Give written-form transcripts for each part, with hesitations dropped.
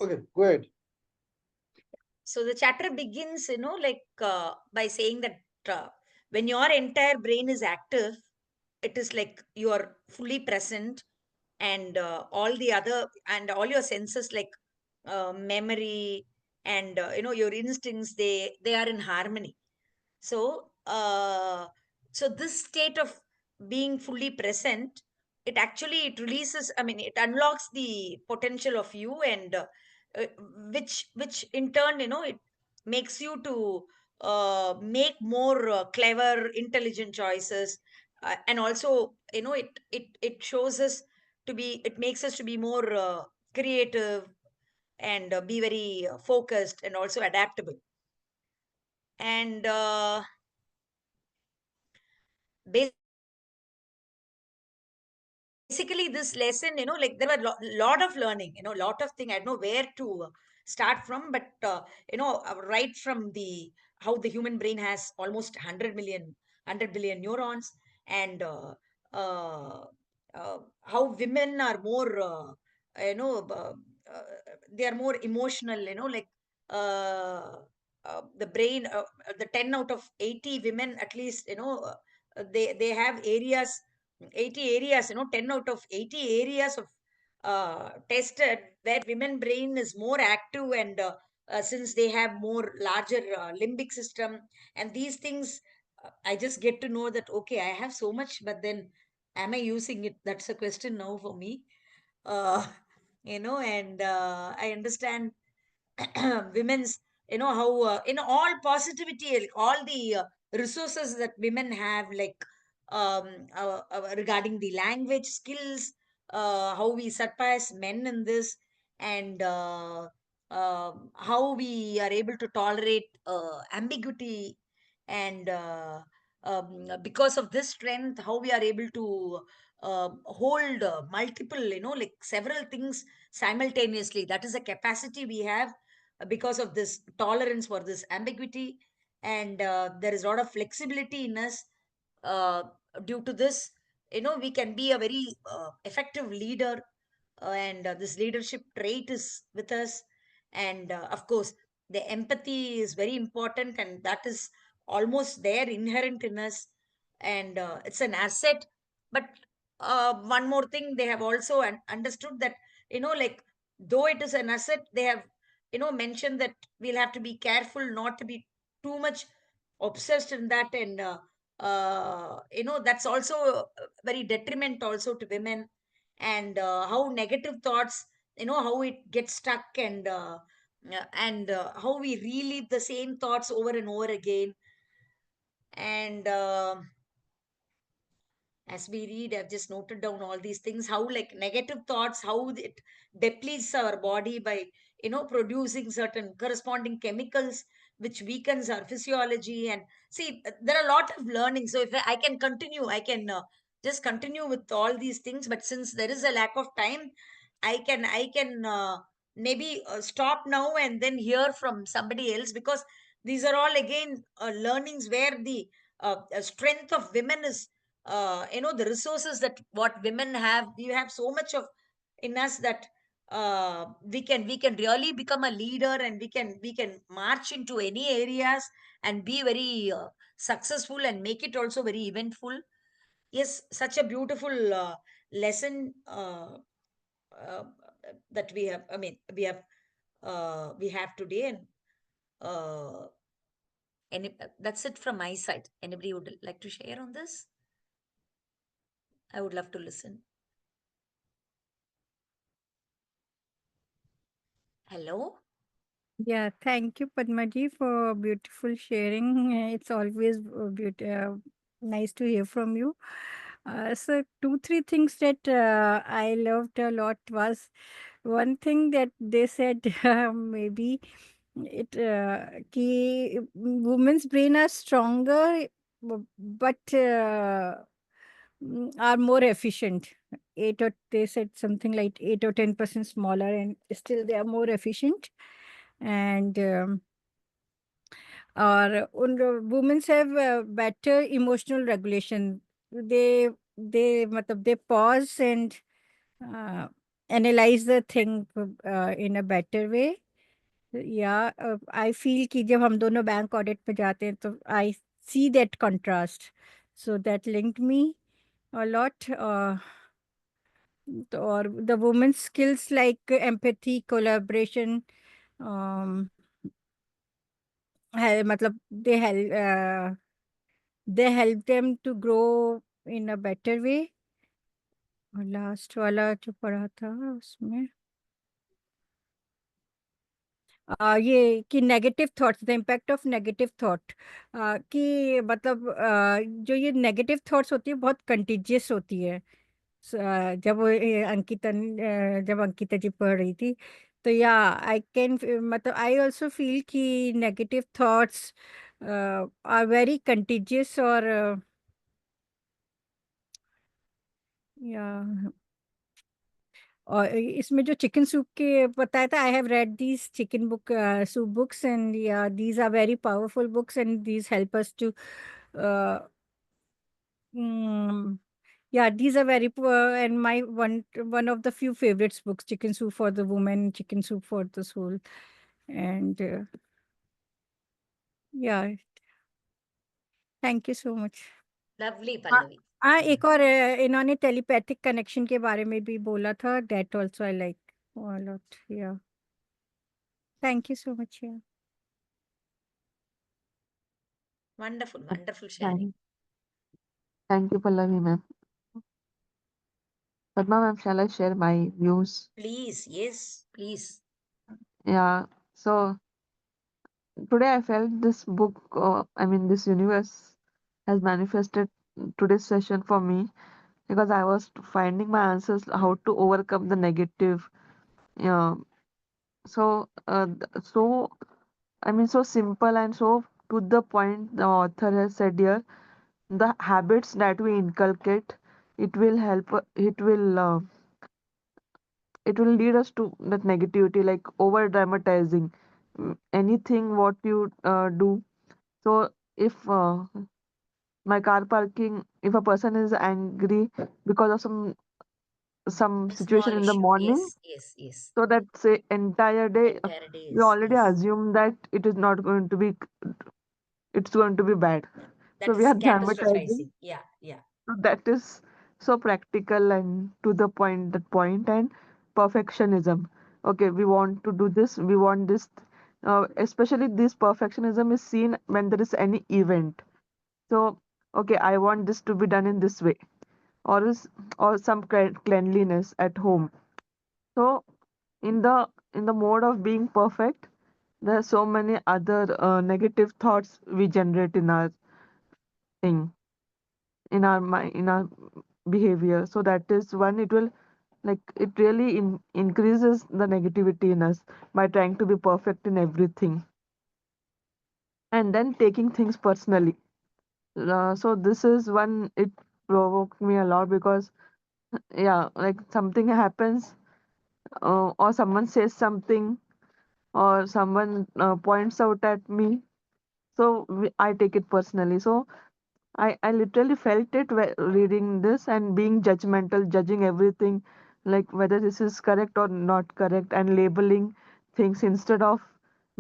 Okay, go ahead. So the chapter begins, by saying that when your entire brain is active, it is like you are fully present, and all your senses, like memory and your instincts, they are in harmony. So, so this state of being fully present, it releases. I mean, it unlocks the potential of you, and uh, which in turn, it makes you to make more clever, intelligent choices, and also, it shows us to be. It makes us to be more creative, and be very focused and also adaptable. And basically this lesson, like there were lot of learning, lot of thing. I don't know where to start from, but right from the how the human brain has almost 100 billion neurons, and uh, how women are more you know uh, uh, they are more emotional, like uh, the brain, the 10 out of 80 women at least, they have areas, 80 areas, 10 out of 80 areas of tested where women brain is more active, and since they have more larger limbic system and these things, I just get to know that, okay, I have so much, but then am I using it? That's a question now for me. uh, and I understand women's, how in all positivity, like, all the resources that women have, like regarding the language skills, how we surpass men in this, and how we are able to tolerate ambiguity, and because of this strength, how we are able to hold multiple, like several things simultaneously. That is a capacity we have because of this tolerance for this ambiguity, and there is a lot of flexibility in us. uh, Due to this, we can be a very effective leader, and this leadership trait is with us. And of course, the empathy is very important, and that is almost there inherent in us, and it's an asset. But one more thing, they have also understood that, like, though it is an asset, they have mentioned that we'll have to be careful not to be too much obsessed in that, and that's also very detriment also to women, and how negative thoughts, how it gets stuck, and how we relive the same thoughts over and over again. And as we read, I've just noted down all these things, how like negative thoughts, how it depletes our body by producing certain corresponding chemicals, which weakens our physiology. And see, there are a lot of learning, so if I can continue, I can just continue with all these things, but since there is a lack of time, I can maybe stop now and then hear from somebody else, because these are all again learnings where the strength of women is, the resources that what women have. We have so much of in us that we can really become a leader, and we can march into any areas and be very successful and make it also very eventful. Yes, such a beautiful lesson uh, that we have, I mean, we have today. And uh, that's it from my side. Anybody would like to share on this? I would love to listen. Hello. Yeah, thank you, Padmaji, for beautiful sharing. It's always nice to hear from you. So, two, three things that I loved a lot was one thing that they said, maybe it ki women's brain are stronger, but are more efficient. They said something like 8 or 10% smaller, and still they are more efficient. And or women have better emotional regulation. They matlab, they pause and uh, analyze the thing in a better way. या I feel कि जब हम दोनों bank audit पे जाते हैं तो I see that contrast, so that linked me a lot. और the women's skills like empathy, collaboration, मतलब they help them to grow in a better way. और लास्ट वाला जो पढ़ा था उसमें ये कि negative thoughts, the impact of negative thought, कि मतलब जो ये नेगेटिव थॉट्स होती है बहुत कंटिजियस होती है। जब वो जब अंकिता जी पढ़ रही थी तो या आई कैन, मतलब आई ऑल्सो फील कि नेगेटिव थॉट्स आर वेरी कंटिजियस। और या और इसमें जो चिकन सूप के बताया था, I have read these chicken book soup books and या these are very powerful books and these help us to yeah, these are very poor, and my one of the few favorites books, Chicken Soup for the Woman, Chicken Soup for the Soul. And yeah, thank you so much. Lovely, हाँ Pallavi. हाँ, एक और इन्होंने telepathic connection के बारे में भी बोला था, that also I like a lot. Yeah, thank you so much. Yeah. Wonderful, wonderful sharing. Thank, thank you, Pallavi ma'am. Padma ma'am, shall I share my views? Please, yes, please. Yeah. So today I felt this book, this universe has manifested today's session for me because I was finding my answers how to overcome the negative. Yeah. So simple and so to the point. The author has said here, the habits that we inculcate, it will help. It will lead us to that negativity, like over dramatizing anything what you do. So if my car parking, if a person is angry because of some A situation small in the issue. morning, Yes, yes, yes. so that say entire day, Entire day we is, already yes. assume that it's going to be bad, so That we is are dramatizing. catastrophizing. Yeah, yeah. So that is so practical and to the point, that point. And perfectionism. Okay, we want to do this, we want this. Especially this perfectionism is seen when there is any event. So, okay, I want this to be done in this way, or some cleanliness at home. So, in the mode of being perfect, there are so many other negative thoughts we generate in our thing, in our mind, in our behavior. So that is one. It will, like, it really increases the negativity in us by trying to be perfect in everything, and then taking things personally. So this is one. It provoked me a lot because, yeah, like something happens, or someone says something, or someone points out at me, so I take it personally. So I literally felt it reading this and being judgmental, judging everything, like whether this is correct or not correct, and labeling things instead of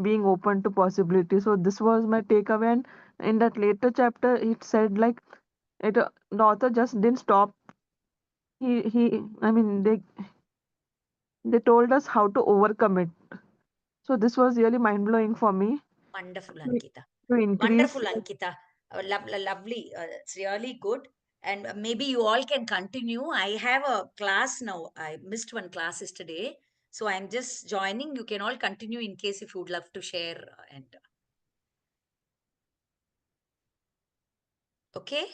being open to possibility. So this was my takeaway. And in that later chapter, it said like the author just didn't stop. He I mean they told us how to overcome it. So this was really mind blowing for me Wonderful, to, Ankita. to increase. Wonderful, Ankita. Lovely. It's really good. And maybe you all can continue. I have a class now. I missed one class yesterday. So I'm just joining. You can all continue in case if you would love to share. And okay.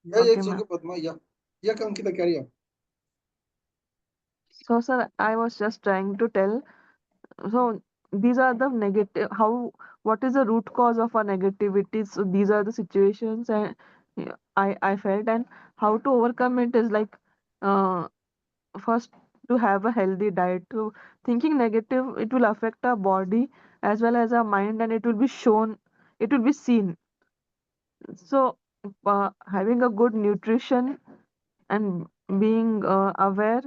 Yeah, yeah, Okay, it's ma'am. okay, Padma. Yeah. Yeah, Ankita, carry on. So, sir, I was just trying to tell. So, these are the negative. What is the root cause of our negativity? So, these are the situations, and yeah, I felt, and how to overcome it is like, uh, first, to have a healthy diet. So, thinking negative, it will affect our body as well as our mind, and it will be shown, it will be seen. So, having a good nutrition and being aware,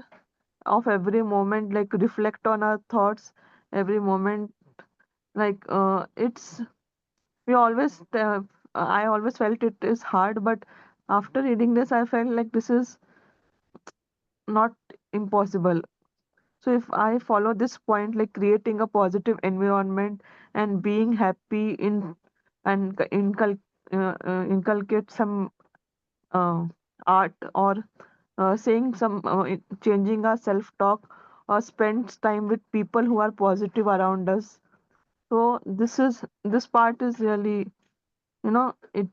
of every moment, like reflect on our thoughts every moment. Like it's we always I always felt it is hard, but after reading this I felt like this is not impossible. So if I follow this point, like creating a positive environment and being happy in and inculcate some uh, art, or saying some changing our self talk, or spend time with people who are positive around us. So this part is really, it,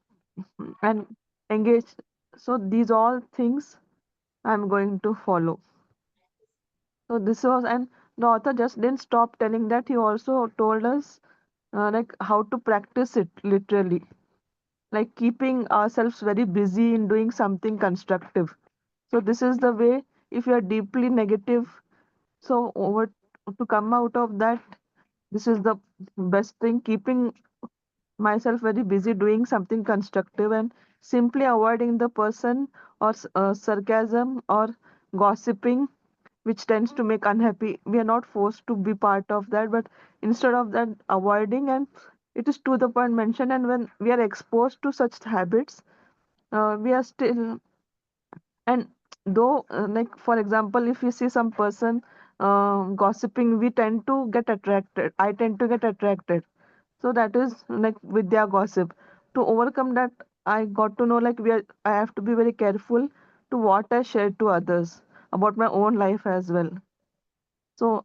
and engage. So these all things I'm going to follow. So this was, and the author just didn't stop telling that. He also told us like how to practice it literally, like keeping ourselves very busy in doing something constructive. So this is the way. If you are deeply negative, so over to come out of that, this is the best thing. Keeping myself very busy doing something constructive, and simply avoiding the person, or sarcasm or gossiping, which tends to make unhappy. We are not forced to be part of that, but instead of that, avoiding, and it is to the point mentioned. And when we are exposed to such habits, we are still, and though like for example, if you see some person gossiping, we tend to get attracted. I tend to get attracted. So that is like with their gossip. To overcome that, I got to know, like I have to be very careful to what I share to others about my own life as well. So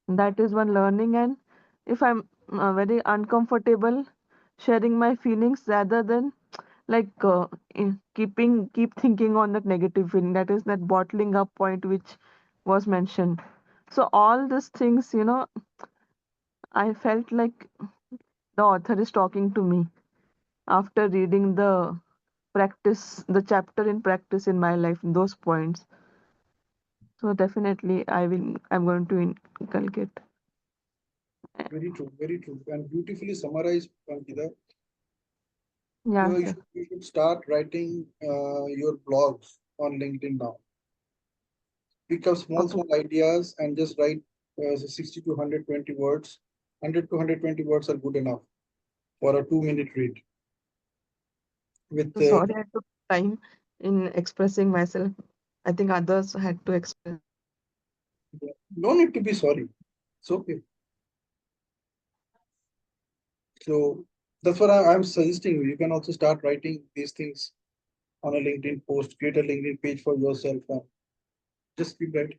that is one learning. And if I'm very uncomfortable sharing my feelings, rather than like keep thinking on that negative feeling, that is that bottling up point which was mentioned. So all these things, I felt like the author is talking to me after reading the chapter in practice in my life, those points. So definitely I'm going to inculcate. Very true, and beautifully summarized, Ankita. Yeah, You sir. should, you should start writing your blogs on LinkedIn now. Pick up Okay. small ideas and just write 60 to 120 words. 100 to 120 words are good enough for a 2-minute read. With So sorry I took time in expressing myself. I think others had to express. no need to be sorry. It's okay. So that's what I'm suggesting you. You can also start writing these things on a LinkedIn post, create a LinkedIn page for yourself, and just keep writing.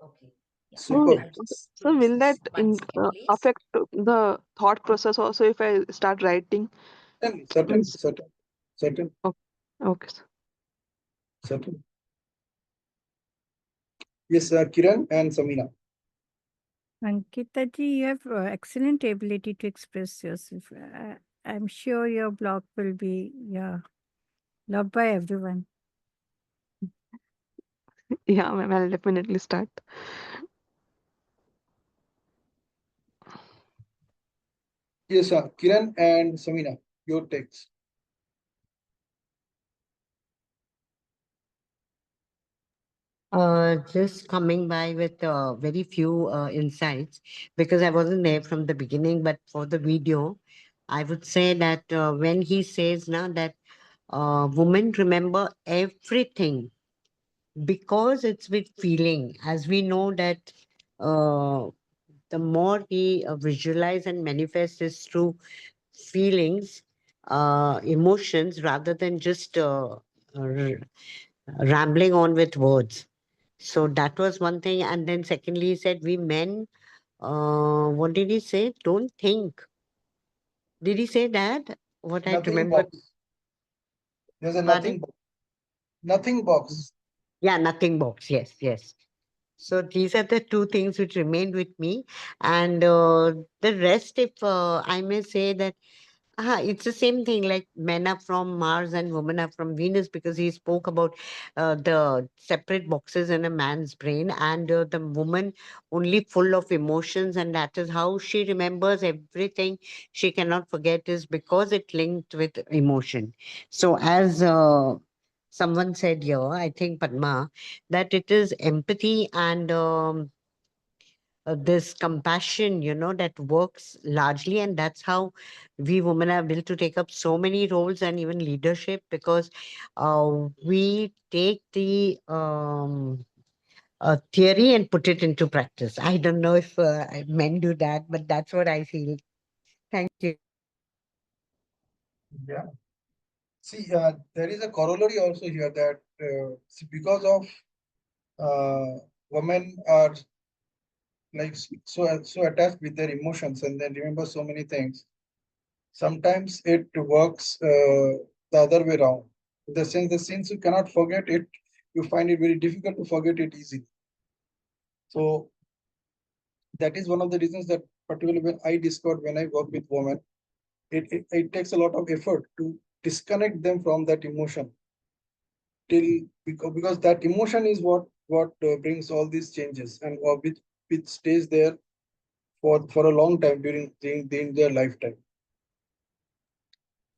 Okay. Yeah. So, Superb. I'll just so close will that this 1 second, please. affect the thought process also if I start writing? Certain, Means, certain, certain, okay, okay, sir. certain. Yes, Kiran and Samina. Ankita ji, you have excellent ability to express yourself. I'm sure your blog will be, yeah, loved by everyone. Yeah, ma'am, I'll definitely start. Yes, Kiran and Samina, your text. Just coming by with very few insights because I wasn't there from the beginning, but for the video, I would say that when he says now that women remember everything because it's with feeling, as we know that uh, the more he visualize and manifest is through feelings, emotions rather than just r- rambling on with words. So that was one thing. And then secondly, he said, we men, what did he say? Don't think. Did he say that? What I Nothing remember, box. There's a pardon? nothing box. Nothing box. Yeah, nothing box. Yes, yes. So these are the two things which remained with me. And the rest, if I may say that it's the same thing like men are from Mars and women are from Venus because he spoke about the separate boxes in a man's brain and the woman only full of emotions, and that is how she remembers everything. She cannot forget is because it linked with emotion. So as someone said here, I think Padma, that it is empathy and this compassion, that works largely. And that's how we women are able to take up so many roles and even leadership, because we take the theory and put it into practice. I don't know if men do that, but that's what I feel. Thank you. Yeah. See, there is a corollary also here that see, because of women are like so attached with their emotions and then remember so many things. Sometimes it works the other way around. In the sense that since you cannot forget it, you find it very difficult to forget it easily. So that is one of the reasons that particularly when I discovered when I work with women, it takes a lot of effort to disconnect them from that emotion till because that emotion is what brings all these changes and which stays there for a long time during their lifetime.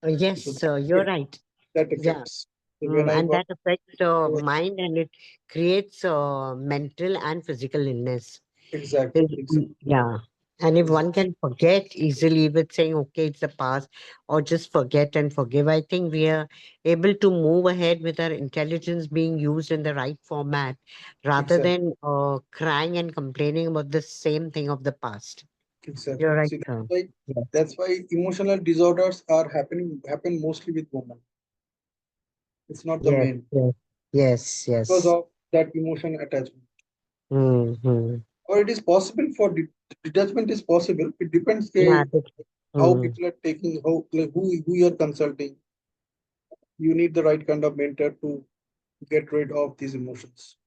So Yes, you're right. that Yeah. affects. So when I And work, that affects so mind, and it creates mental and physical illness. exactly, exactly, Yeah. And if one exactly, can forget easily with saying, okay, it's the past, or just forget and forgive, I think we are able to move ahead with our intelligence being used in the right format, rather exactly, than crying and complaining about the same thing of the past. exactly. You're right, See, sir. Yes. that's why emotional disorders are happen mostly with women. It's not the Yes. men Yes. Yes. because Yes. of that emotion attachment. Mm-hmm. Or it is possible for detachment is possible. It depends Yeah. how Mm. people are taking how like, who you are consulting. You need the right kind of mentor to get rid of these emotions.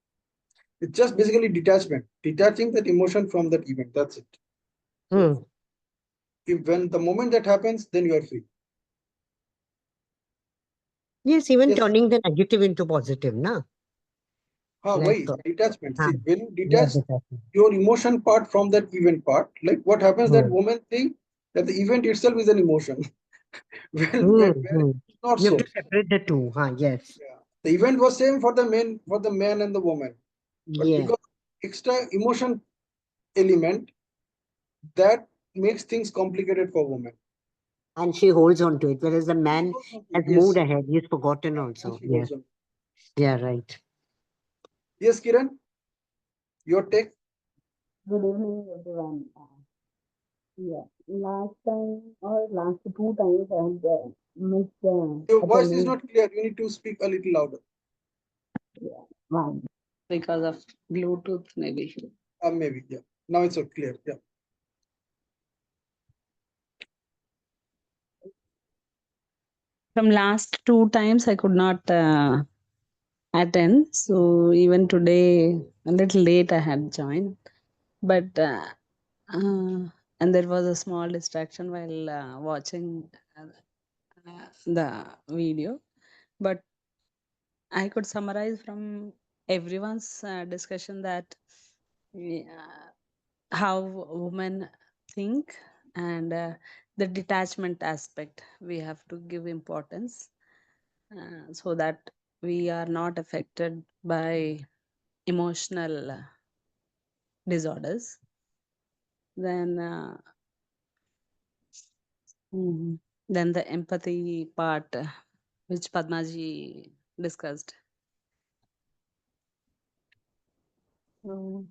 It's just basically detachment, detaching that emotion from that event. That's it. So Mm. if when the moment that happens, then you are free. Yes, even Yes. turning the negative into positive, na? Like, Why? Detachment. huh, See, when you yeah, detach exactly. your emotion part from that event part, like what happens that Mm. women think that the event itself is an emotion. Where Mm. it's not You have so. to separate the two, huh? Yes. Yeah. The event was same for the man and the woman. But Yeah. because extra emotion element that makes things complicated for women. And she holds on to it, whereas the She man holds on to it. has moved Yes. ahead. He's forgotten Yeah. And also. she Yeah. holds on. Yeah, right. Yes, Kiran, your take. Good evening, everyone. Yeah, last time or last 2 times I had missed Your voice is attending. not clear. You need to speak a little louder. Yeah, one because of Bluetooth maybe. Maybe. Yeah. Now it's clear. Yeah. From last 2 times I could not attend, so even today a little late I had joined, but and there was a small distraction while watching the video, but I could summarize from everyone's discussion that yeah, how women think and the detachment aspect we have to give importance so that we are not affected by emotional disorders. Then, mhm, then the empathy part, which Padmaji discussed. Mm,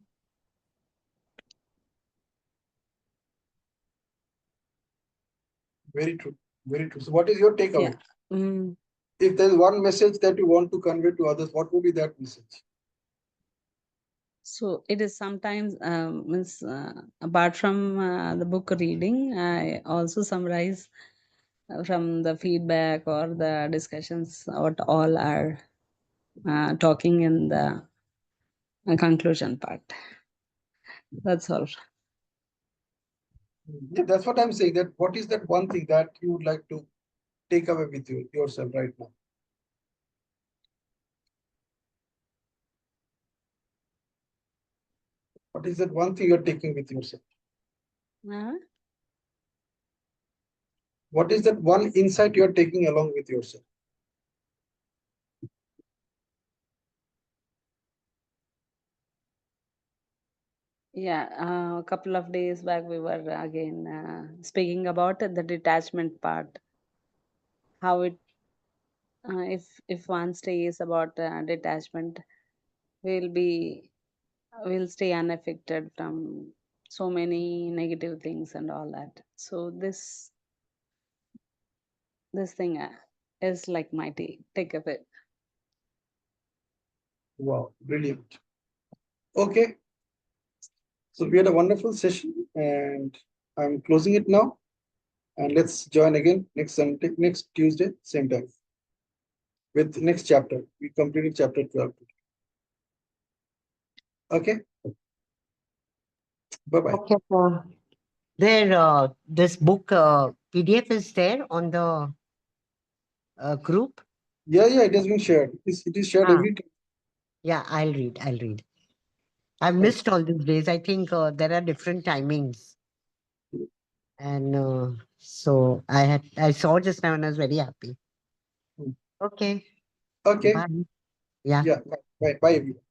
Very true. Very true. So, what is your yeah. takeaway? Mm. If there's one message that you want to convey to others, what would be that message? So it is sometimes means apart from the book reading, I also summarize from the feedback or the discussions what all are talking in the conclusion part. That's all. Yeah, that's what I'm saying. That what is that one thing that you would like to take away with yourself right now? What is that one thing you're taking with yourself? Uh, What is that one insight you're taking along with yourself? Yeah, a couple of days back we were again speaking about the detachment part. How it, if one stays about detachment, we'll be we'll stay unaffected from so many negative things and all that. So this thing is like my take of it. Wow, brilliant. Okay, so we had a wonderful session, and I'm closing it now. And let's join again next Sunday, next Tuesday, same time, with next chapter. We completed chapter 12. Okay, bye bye. Okay, so this book PDF is there on the group. Yeah, it has been shared. It is shared Ah, every time. yeah, I'll read. I'll read. I've Right. missed all these days. I think there are different timings, and I saw just now and I was very happy. Hmm. Okay, Okay, bye. Yeah. yeah, bye, bye, everyone.